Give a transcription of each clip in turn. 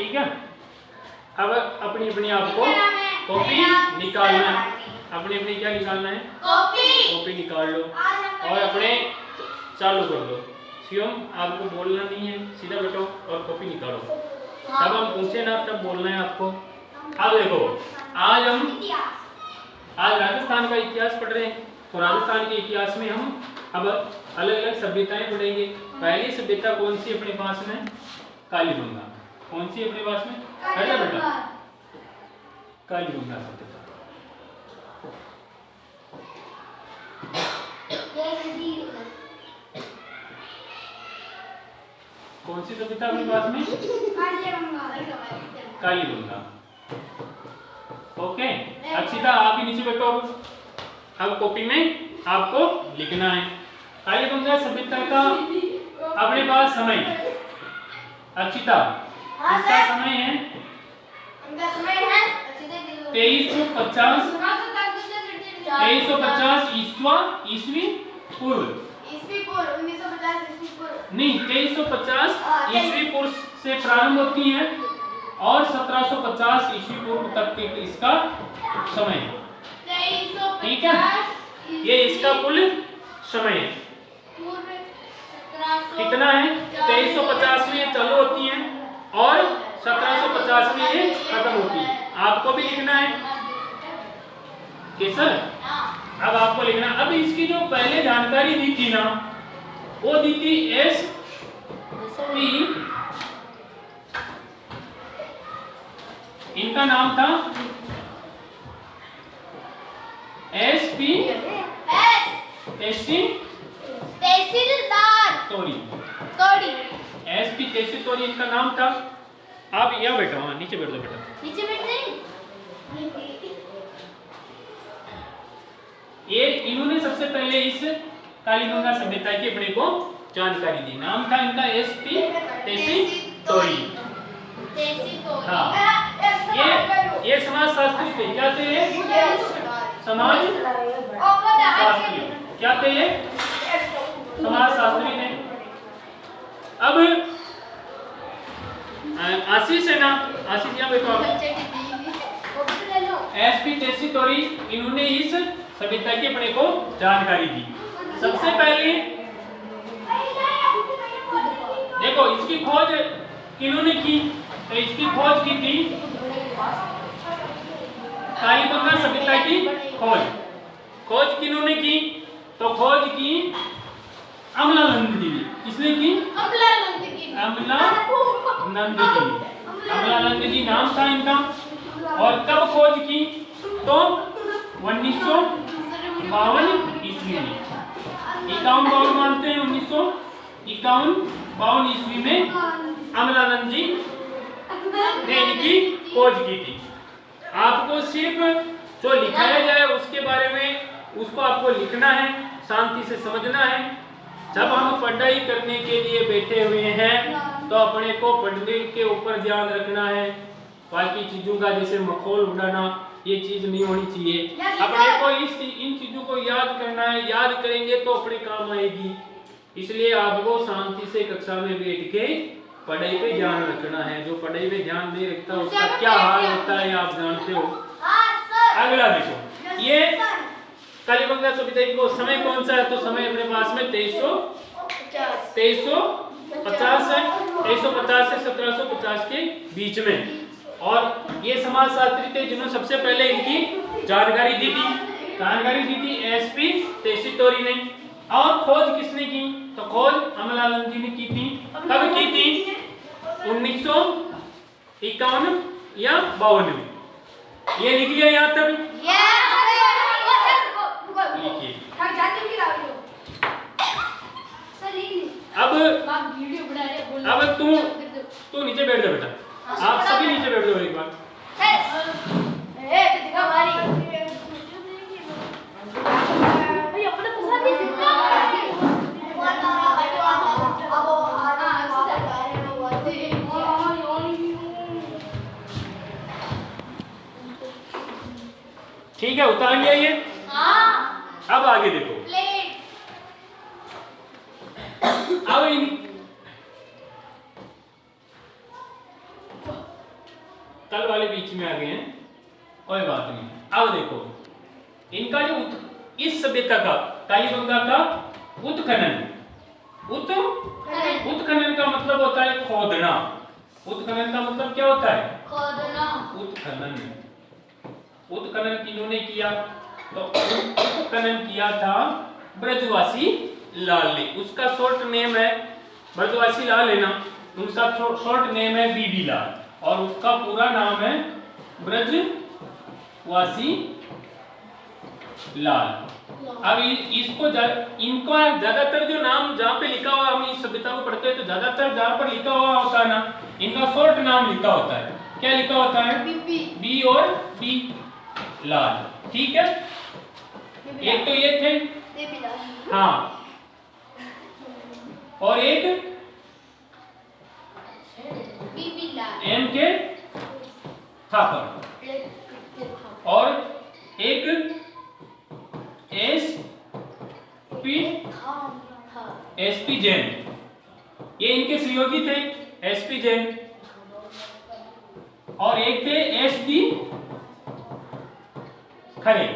ठीक है। अब अपनी अपनी आपको कॉपी निकालना है, अपनी अपनी क्या निकालना है, कॉपी निकाल लो और अपने चालू कर दो। शिवम आपको बोलना नहीं है, सीधा बैठो और कॉपी निकालो। जब हम पूछे ना तब बोलना है आपको। अब देखो आज हम राजस्थान का इतिहास पढ़ रहे हैं, तो राजस्थान के इतिहास में हम अब अलग अलग सभ्यताएं पढ़ेंगे। पहली सभ्यता कौन सी अपने पास में, कालीबंगा। कौन सी अपने पास में, है बेटा, कालीबंगा सभ्यता। कौन सी सभ्यता अपने पास में, कालीबंगा। ओके अक्षिता आप ही नीचे बैठो। अब कॉपी में आपको लिखना है कालीबंगा सभ्यता का अपने पास समय। अक्षिता इसका समय है 2350 ईस्वी पूर्व, नहीं 2350 ईस्वी पूर्व से प्रारंभ होती है और 1750 ईस्वी पूर्व तक के इसका समय है। ठीक है, ये इसका कुल समय है। कितना है, 2350 में ये चालू होती है और 1750 में ये खत्म होती है। आपको भी लिखना है केसर। अब आपको लिखना, अब इसकी जो पहले जानकारी दी थी ना, वो दी थी SP, इनका नाम था SP तहसीलदार तोरी इनका नाम था। आप यहाँ बैठो, हाँ नीचे बैठ दो बेटा, नीचे बैठ जाइए। ये इन्होंने सबसे पहले इस कालीबंगा सभ्यता की अपने को जानकारी दी। नाम था इनका SP तहसीलदार। हाँ ये समाज शास्त्री थे। क्या थे ये, समाज शास्त्री। क्या थे ये, समाज शास्त्री थे। अब आशीष है ना, आशीष यहाँ बैठो। SP तहसीलदार इन्होंने इस सभ्यता की अपने को जानकारी दी। सबसे पहले देखो इसकी खोज किन्होंने की, तो इसकी खोज की थी कालीबंगा सभ्यता की खोज किन्होंने की, तो खोज की अमलानंद जी ने। किसने की, अमलानंद जी नाम था इनका। और कब खोज की, तो 1952 ईस्वी में, 51 मानते हैं, 1951 ईस्वी में अमलानंद जी ने इनकी खोज की थी। आपको सिर्फ जो लिखाया जाए उसके बारे में उसको आपको लिखना है, शांति से समझना है। जब हम पढ़ाई करने के लिए बैठे हुए हैं तो अपने को पढ़ने के ऊपर ध्यान रखना है। बाकी चीजों का जैसे मखौल उड़ाना ये चीज नहीं होनी चाहिए। अपने को इन चीजों को याद करना है, याद करेंगे तो अपने काम आएगी। इसलिए आपको शांति से कक्षा में बैठ के पढ़ाई पे ध्यान रखना है। जो पढ़ाई पे ध्यान नहीं रखता उसका क्या हाल होता है आप जानते हो। अगला देखो, ये कालीबंगा सभ्यता को समय कौन सा है, तो समय अपने पास में 2350 है, 2350 से 1750 के बीच में। और ये समाजशास्त्री थे जिन्होंने सबसे पहले इनकी जानकारी दी थी SP तहसीलदार ने। और खोज किसने की, तो खोज अमलानंद जी ने की थी। कब की थी, 1951 या 52 में। ये लिख लिया यहाँ तक, लिखिए। अब तू नीचे बैठ जा बेटा, आप सभी नीचे बैठ जाओ एक बार। ठीक है, उतार लिया ये। अब आगे देखो, अब तल वाले बीच में आ गए हैं, कोई बात नहीं। अब देखो इनका जो इस सभ्यता का, कालीबंगा का उत्खनन, उत्खनन का मतलब होता है खोदना। उत्खनन का मतलब क्या होता है? खोदना। उत्खनन, उत्खनन किन्होंने किया? तो उत्खनन किया था ब्रजवासी लाल ने। उसका शॉर्ट नेम है, ब्रजवासी लाल है ना, उसका शॉर्ट नेम है बीबी लाल, और उसका पूरा नाम है ब्रजवासी लाल। अब इसको इनका ज्यादातर जो नाम जहाँ पे लिखा हुआ, हम इस सभ्यता को पढ़ते हैं तो ज्यादातर जहाँ पर लिखा हुआ होता है ना, इनका शॉर्ट नाम लिखा होता है। क्या लिखा होता है? बी और बी लाल। ठीक है, एक तो ये थे, हाँ, और एक एम के थापर, और एक एसपी जैन। ये इनके सहयोगी थे, एसपी जैन, और एक थे एसडी खरे।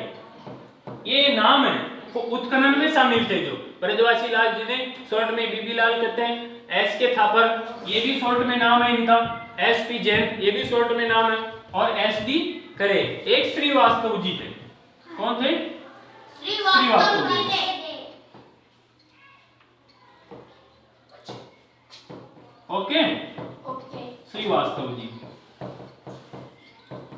ये नाम है वो उत्खनन में शामिल थे, जो ब्रजवासी लाल जिन्हें शॉर्ट में बीबी लाल कहते हैं, एस के थापर ये भी शॉर्ट में नाम है इनका, एसपी जैन ये भी शॉर्ट में नाम है, और एसडी खरे। एक श्रीवास्तव जी थे। कौन थे? श्रीवास्तव जी। ओके, श्रीवास्तव जी।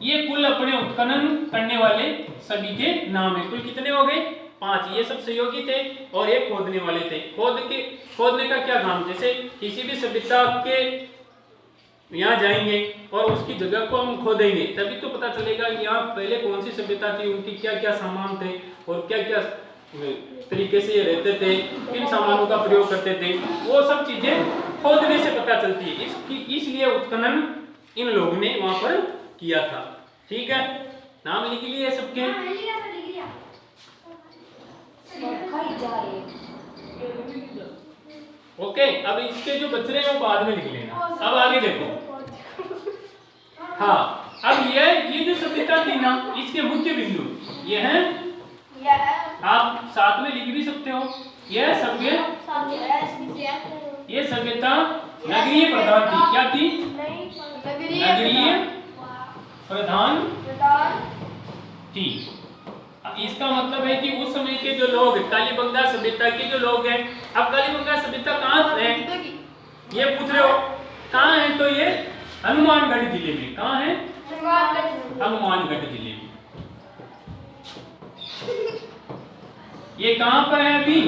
ये कुल अपने उत्खनन करने वाले सभी के नाम है। कुल कितने हो गए? 5। ये सब सहयोगी थे और एक खोदने वाले थे। खोदने का क्या काम? जैसे किसी भी सभ्यता के यहाँ जाएंगे और उसकी जगह को हम खोदेंगे, तभी तो पता चलेगा यहाँ पहले कौन सी सभ्यता थी, उनकी क्या क्या सामान थे और क्या क्या तरीके से ये रहते थे, किन सामानों का प्रयोग करते थे, वो सब चीजें खोदने से पता चलती है। इसलिए उत्खनन इन लोगों ने वहां पर किया था। ठीक है, नाम लिख लिए सबके? ओके, अब इसके जो बच रहे हैं वो बाद में लिख लेना। अब आगे देखो, हाँ, अब ये जो सभ्यता थी ना, इसके मुख्य बिंदु ये हैं, आप साथ में लिख भी सकते हो। यह सभ्यता नगरीय प्रधान थी। क्या थी? नगरीय प्रधान थी। इसका मतलब है कि उस समय के जो लोग, कालीबंगा सभ्यता के जो लोग हैं, अब कालीबंगा सभ्यता कहाँ है ये पूछ रहे हो? कहाँ है? तो ये हनुमानगढ़ जिले में। कहाँ है? हनुमानगढ़ जिले में। ये कहाँ पर है अभी?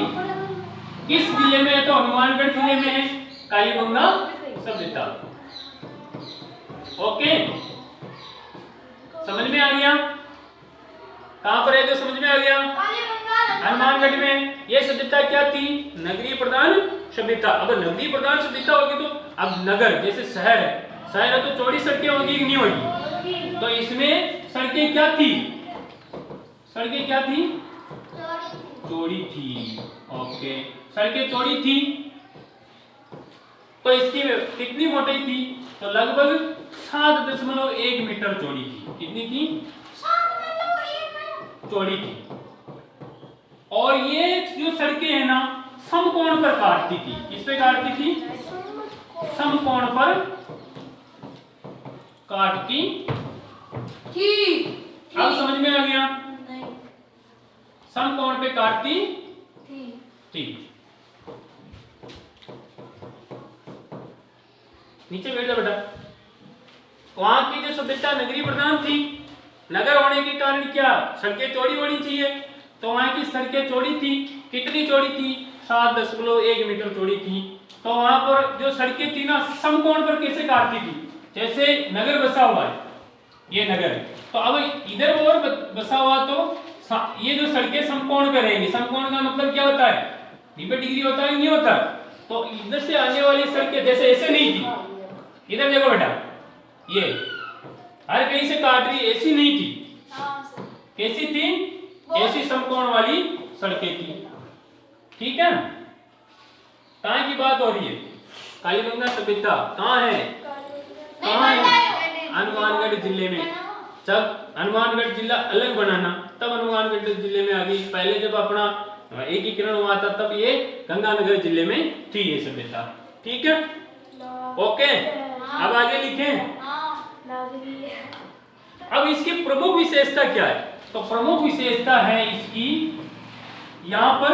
किस जिले में है? तो हनुमानगढ़ जिले में है कालीबंगा सभ्यता। ओके, समझ में आ गया? कहां पर है जो समझ में आ गया? हनुमानगढ़ में। यह सभ्यता क्या थी? नगरीय प्रधान सभ्यता। अगर नगरीय प्रधान सभ्यता होगी तो अब नगर जैसे शहर है, शहर है तो चौड़ी सड़कें होगी कि नहीं होगी? तो इसमें सड़कें क्या थी? सड़कें क्या थी? चौड़ी थी। ओके, सड़कें चौड़ी थी तो इसकी कितनी मोटाई थी? तो लगभग 7.1 मीटर चौड़ी थी। कितनी थी? चौड़ी थी। और ये जो सड़कें है ना, समकोण पर काटती थी। किस पे काटती थी? समकोण पर काटती थी। अब समझ में आ गया? समकोण पे काटती थी। नीचे बैठ जा बेटा। वहां की जो सभ्यता नगरीय प्रधान थी, नगर होने के कारण क्या सड़कें चौड़ी होनी चाहिए, तो वहां की सड़कें चौड़ी थी। कितनी चौड़ी थी? 7.1 मीटर चौड़ी थी। तो वहां पर जो सड़कें थी ना, समकोण पर कैसे काटती थी? जैसे नगर बसा हुआ है, ये नगर है, तो अब इधर और बसा हुआ तो ये जो सड़कें समकोण पे रहेंगी। समकोण का मतलब क्या होता है? 90 डिग्री होता है, नहीं होता? तो इधर से आने वाली सड़कें जैसे ऐसे नहीं थी। इधर देखो बेटा, ये हर कहीं से काट रही, ऐसी नहीं थी। कैसी थी? ऐसी समकोण वाली सड़कें थी। ठीक है, कहाँ की बात हो रही है? कालीबंगा सभ्यता कहाँ है? कहाँ है? हनुमानगढ़ जिले में, जब हनुमानगढ़ जिला अलग बनाना तब हनुमानगढ़ जिले में आ गई। पहले जब अपना एकीकरण हुआ था तब ये गंगानगर जिले में थी ये सभ्यता। ठीक है, ओके। अब आगे लिखें। अब इसकी प्रमुख विशेषता क्या है? तो प्रमुख विशेषता है इसकी, यहाँ पर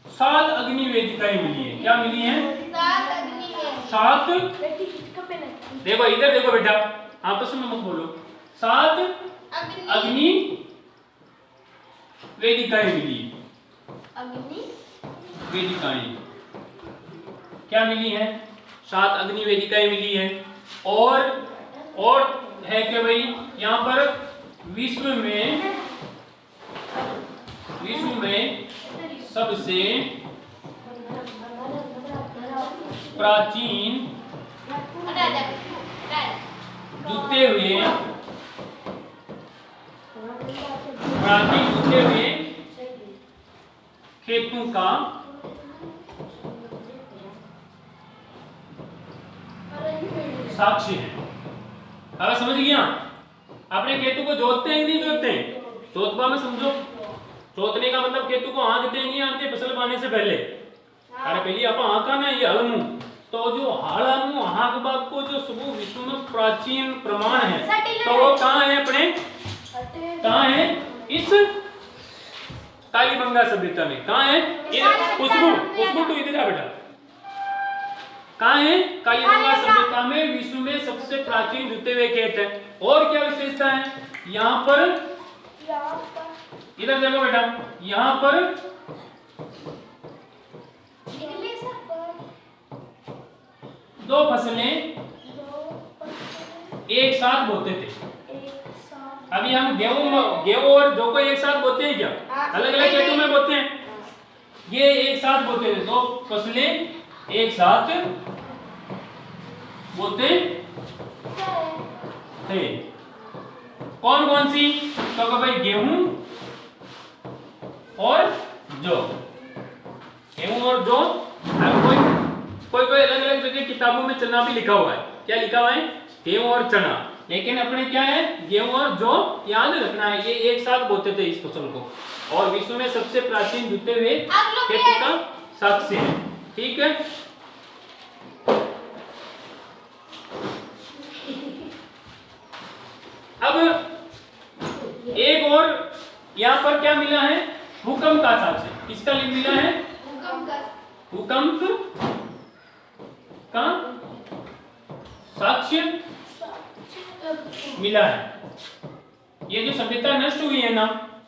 7 अग्नि वेदिकाएं मिली है। क्या मिली है? 7। देखो इधर देखो बेटा, आपस में मत बोलो। 7 अग्नि वेदिकाएं मिली। अग्नि वेदिकाएं क्या मिली है? 7 अग्नि वेदिकाएं मिली है। और है कि भाई यहाँ पर विश्व में सबसे प्राचीन जूते हुए खेतों का साक्ष्य है। अब समझ गया? अपने खेतों को जोतते हैं कि नहीं जोतते हैं? जोतवा में समझो, जोतने का मतलब खेतों को हाँकते हैं नहीं हाँकते फसल पाने से पहले? अरे पहले आप हाँका ना ये हलमू, तो जो हालमू हाँक बाग को जो सब विश्व में प्राचीन प्रमाण है तो वो कहाँ है? अपने कहाँ है? इस कालीबंगा सभ्यता में। कहाँ है? खुशबू तो इधर आ बेटा। कहाँ है? कालीबंगा सभ्यता में विश्व में सबसे प्राचीन जुते हुए खेत है। और क्या विशेषता है यहाँ पर? इधर देखो बेटा, यहाँ पर दो फसलें एक साथ बोते थे। अभी हम गेहूं और जौ को एक साथ बोते हैं क्या? अलग अलग खेतों में बोते हैं। ये एक साथ बोते थे, दो फसलें एक साथ बोते थे। कौन कौन सी? तो भाई गेहूं और जौ। गेहूं और जौ। कोई अलग अलग जगह किताबों में चना भी लिखा हुआ है। क्या लिखा हुआ है? गेहूं और चना। लेकिन अपने क्या है? गेहूं और जौ याद रखना है। ये एक साथ बोते थे इस फसल को, और विश्व में सबसे प्राचीन जुते हुए खेती का साक्ष्य है। ठीक है, अब एक और यहाँ पर क्या मिला है? भूकंप का साक्ष्य। किसका मिला है? भूकंप का साक्ष्य मिला है। ये जो सभ्यता नष्ट हुई है ना,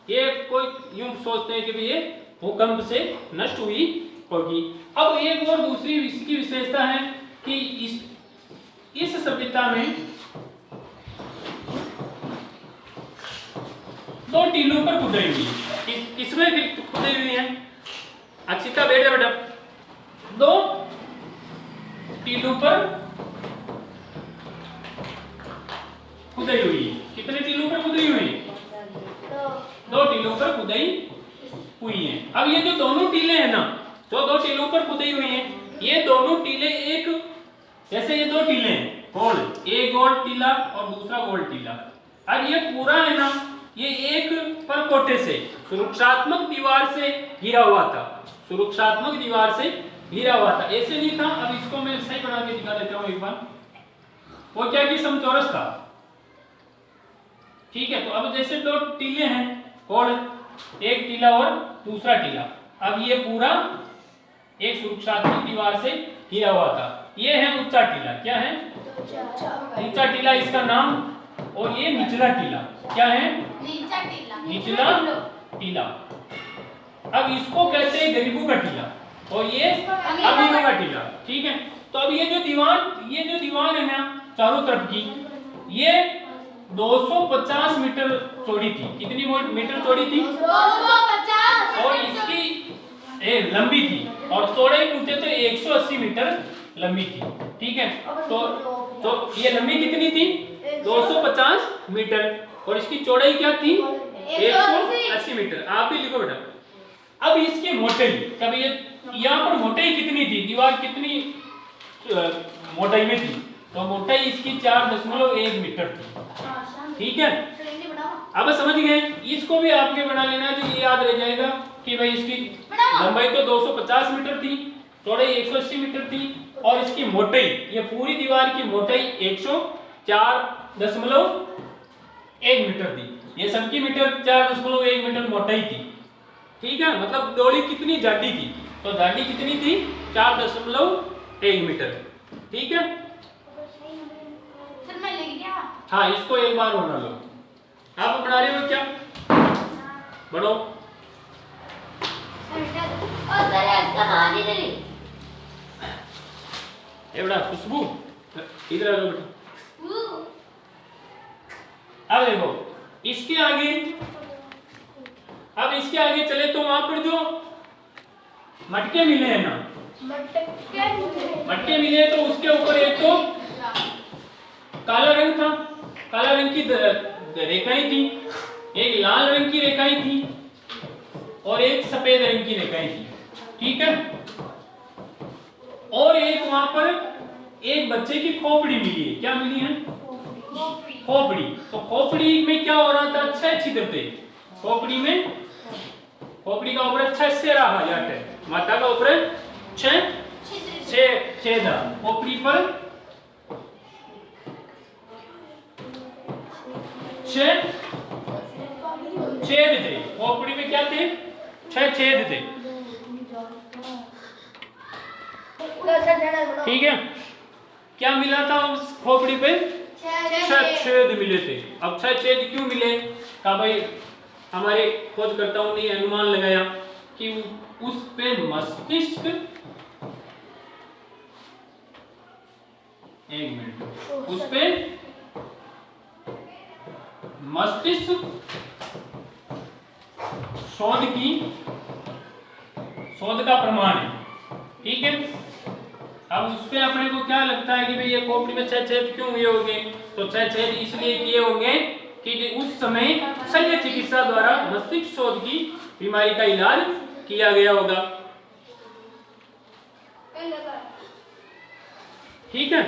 ये कोई यूं सोचते हैं कि ये भूकंप से नष्ट हुई होगी। अब एक और दूसरी इसकी विशेषता है कि इस सभ्यता में 2 टीलों पर खुदाई हुई है। किसमें खुदाई हुई है? अक्षिता बैठे बेटा। 2 टीलों पर खुदाई हुई है। कितने टीलों पर खुदाई हुई है? 2 टीलों पर खुदाई हुई है। अब ये जो दोनों टीले हैं ना, जो 2 टीलों पर खुदाई हुई है, ये दोनों टीले एक जैसे ये 2 टीले हैं गोल, एक गोल टीला और दूसरा गोल टीला। अब ये पूरा है ना, ये एक परकोटे से सुरक्षात्मक दीवार से घिरा हुआ था। सुरक्षात्मक दीवार से घिरा हुआ था, ऐसे नहीं था। अब इसको मैं सही बना के दिखा देता हूँ एक बार। वो क्या कि समचौरस था। ठीक है, तो अब जैसे 2 टीले हैं और एक टीला और दूसरा टीला, अब ये पूरा एक सुरक्षात्मक दीवार से घिरा हुआ था। ये है ऊंचा टीला। क्या है? ऊंचा टीला इसका नाम। और ये निचला टीला। क्या है? निचला टीला। अब इसको कहते हैं गरीबों का टीला और ये अमीरों का टीला। ठीक है, तो अब ये जो दीवार है ना चारों तरफ की, ये 250 मीटर चौड़ी थी। कितनी मीटर चौड़ी थी? 250। और इसकी लंबी थी और चौड़ाई पूछे तो 180 मीटर लंबी थी। ठीक है, तो ये लंबी कितनी थी? 250 मीटर और इसकी चौड़ाई क्या थी? 180 मीटर। आप भी लिखो बेटा। अब इसकी मोटाई, कभी ये यहाँ पर मोटाई कितनी थी? दीवार कितनी मोटाई में थी? तो मोटाई इसकी 4.1 मीटर थी। ठीक है, अब समझ गए। इसको भी आपके बना लेना, जो ये याद रह जाएगा कि भाई इसकी लंबाई तो 250 मीटर थी, चौड़ाई 180 मीटर थी, और इसकी मोटाई, ये पूरी दीवार की मोटाई 104.1 मीटर थी। ये सबकी मीटर 4.1 मीटर मोटाई थी। ठीक है, मतलब डोली कितनी जाडी थी, तो जाडी कितनी थी 4.1 मीटर। ठीक है, सर मैं लिख दिया। हाँ, इसको एक बार बना लो। आप बना रहे हो क्या? बढ़ो। और सर इसका नाम ही नहीं। ये बड़ा खुशबू, इधर आ लो बेटा। अब देखो इसके आगे, अब इसके आगे चले तो वहां पर जो मटके मिले हैं ना, मटके मिले तो उसके ऊपर एक तो काला रंग था, काला रंग की रेखाएं थी, एक लाल रंग की रेखाएं थी, और एक सफेद रंग की रेखाएं थी। ठीक है, और एक वहां पर एक बच्चे की खोपड़ी मिली है। क्या मिली है? खोपड़ी। तो खोपड़ी में क्या हो रहा था? 6 छिद्र थे खोपड़ी में। खोपड़ी का ऊपर 6 से रहा है, माता का ऊपर 6 छेद, खोपड़ी पर 6 छेद थे। खोपड़ी में क्या थे? 6 छेद थे। ठीक है, क्या मिला था उस खोपड़ी पे? 6 छेद मिले थे। अब 6 छेद क्यों मिले? कहा भाई हमारे खोजकर्ताओं ने अनुमान लगाया कि उस पे मस्तिष्क, एक मिनट, उस पे मस्तिष्क शोध का प्रमाण है। ठीक है, अब उस पे अपने को क्या लगता है कि भाई ये खोपड़ी में 6 छेद क्यों हुए होंगे? तो 6 छेद इसलिए किए होंगे कि उस समय शल्य चिकित्सा द्वारा मस्तिष्क शोध की बीमारी का इलाज किया गया होगा। ठीक है,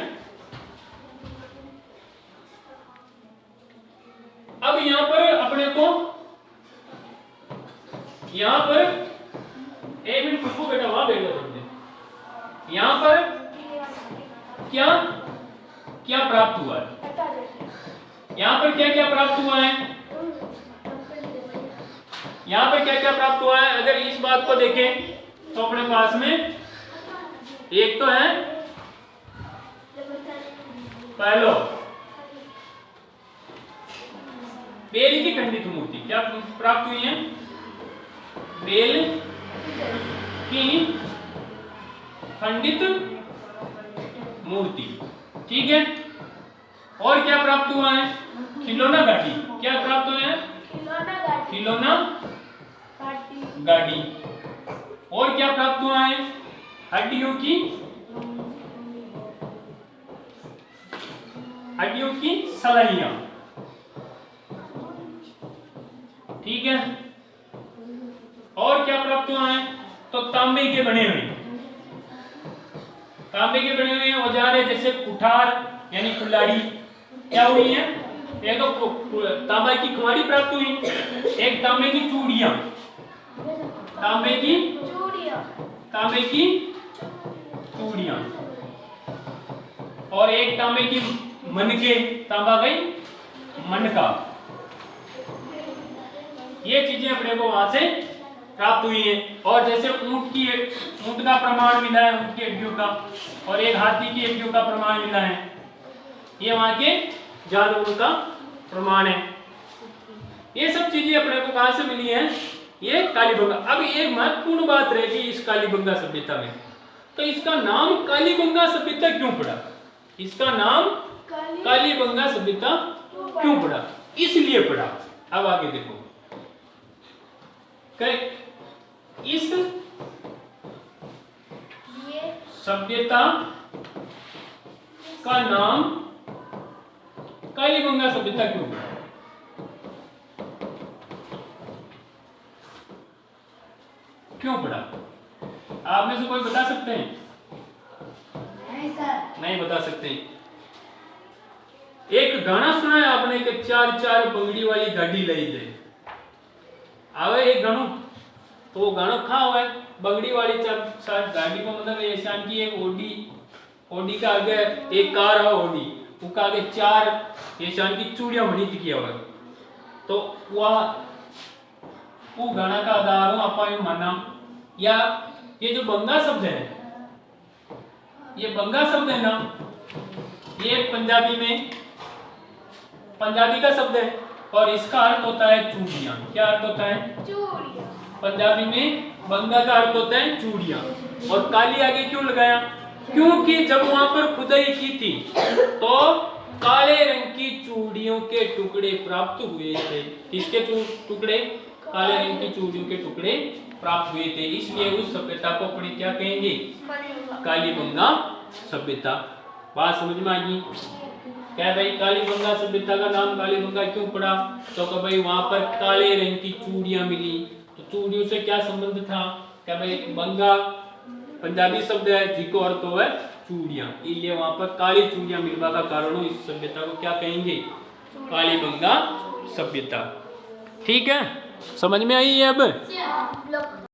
अब यहां पर अपने को, यहां पर एक मिनट खुशबू बेटा वहां बैठो थोड़ी देर। यहां पर क्या क्या प्राप्त हुआ है? यहां पर क्या क्या प्राप्त हुआ है? यहां पर क्या क्या प्राप्त हुआ है? अगर इस बात को देखें तो अपने पास में एक तो है पहलो बेल की खंडित मूर्ति। क्या प्राप्त हुई है? बेल की खंडित मूर्ति। ठीक है, और क्या प्राप्त हुआ है? खिलौना गाड़ी। क्या प्राप्त हुए हैं? खिलौना गाड़ी। और क्या प्राप्त हुआ है? हड्डियों की सलाइयां। ठीक है, और क्या प्राप्त हुआ है? तो तांबे के बने हुए औजार है, जैसे कुठार यानी कुल्हाड़ी क्या हुई है? एक तो तांबा की कुल्हाड़ी प्राप्त हुई, एक तांबे की चूड़ियां, तांबे की चूड़ियां, और एक तांबे की मनके, तांबा गई मनका। ये चीजें अपने को वहां से प्राप्त हुई है। और जैसे ऊंट का प्रमाण मिला है, ऊंट की हड्डियों का, और एक हाथी की हड्डियों का प्रमाण मिला है। ये वहां के जानवरों का प्रमाण है। ये सब चीजें अपने को कहां से मिली है? ये कालीबंगा। अब एक महत्वपूर्ण बात रहेगी इस कालीबंगा सभ्यता में, तो इसका नाम कालीबंगा सभ्यता क्यों पड़ा? इसका नाम कालीबंगा सभ्यता क्यों पड़ा? इसलिए पड़ा। अब आगे देखो, इस सभ्यता का नाम कालीबंगा सभ्यता क्यों पड़ा? क्यों पड़ा? आप में से कोई बता सकते हैं? नहीं सर। नहीं बता सकते। गाना सुना है आपने कि चार चार बंगड़ी वाली गाड़ी लाई दे आवे एक गानो तो वो गाना कहाँ हुआ है बंगड़ी वाली चार गाड़ी को मतलब ऐसा की एक ओडी का आगे एक कार है ओडी उसका आगे चार ऐसा की चूड़ियां बनी थी किया हुआ तो वह वो गाना का आधार आपा यूं माना या ये जो बंगा शब्द है ये बंगा शब्द है ना ये पंजाबी का शब्द है और इसका अर्थ होता है चूड़ियां क्या अर्थ होता है चूड़ियां पंजाबी में बंगा का अर्थ होता है चूड़ियां और काली आगे क्यों लगाया क्योंकि जब वहां पर खुदाई की थी तो काले रंग की चूड़ियों के टुकड़े प्राप्त हुए थे किसके टुकड़े काले रंग की चूड़ियों के टुकड़े प्राप्त हुए थे इसलिए उस सभ्यता को अपने क्या कहेंगे कालीबंगा सभ्यता बात समझ में आ गई क्या भाई कालीबंगा सभ्यता का नाम कालीबंगा क्यों पड़ा तो क्या भाई वहां पर काले रंग की चूड़ियां मिली तो चूड़ियों से क्या संबंध था क्या भाई बंगा पंजाबी शब्द है जिसको अर्थ हो है चूड़ियां इसलिए वहां पर काली चूड़ियां मिलवा का कारण इस सभ्यता को क्या कहेंगे कालीबंगा सभ्यता ठीक है समझ में आई है अब